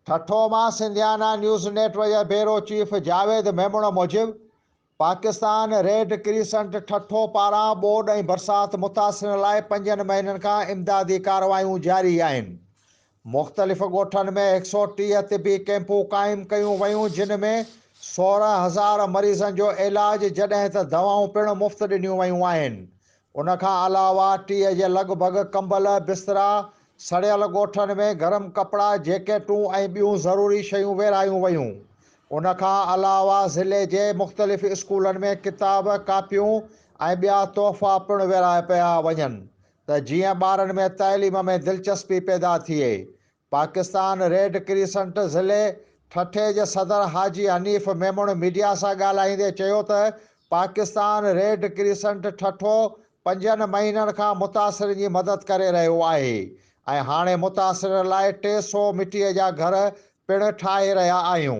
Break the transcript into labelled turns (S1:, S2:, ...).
S1: ठठो मां सिंधियाना news network जा bureau chief Javed Memon मूजिब Pakistan red crescent ठठो पारां ॿोॾ ऐं बरसाति मुतासिरनि लाइ 5 महीननि खां इमदादी कार्रवायूं जारी आहिनि। मुख़्तलिफ़ ॻोठनि में 130 तिबी कैंपूं क़ाइमु कयूं वयूं, जिन में 16,000 मरीज़नि जो इलाज जॾहिं त दवाऊं पिणु मुफ़्त ॾिनियूं वयूं आहिनि। उन खां अलावा 30 जे लॻभॻि कंबल, बिस्तरा, सड़ियल ॻोठनि में गरम कपिड़ा, जैकेटूं ऐं ॿियूं ज़रूरी शयूं विरहायूं वयूं। उन खां अलावा ज़िले जे मुख़्तलिफ़ स्कूलनि में किताब, कापियूं ऐं ॿिया तोहफ़ा पिणु विरहाया पिया वञनि त जीअं ॿारनि में तइलीम में दिलचस्पी पैदा थिए। पाकिस्तान रेड क्रिसेंट ज़िले ठठे जे सदर हाजी हनीफ़ मेमण मीडिया सां ॻाल्हाईंदे चयो त पाकिस्तान रेड क्रिसेंट ठठो 5 महीननि खां मुतासिरनि जी मदद करे रहियो आहे ऐं हाणे मुतासिरनि लाइ 300 मिटीअ जा घर पिणु ठाहे रहिया आहियूं।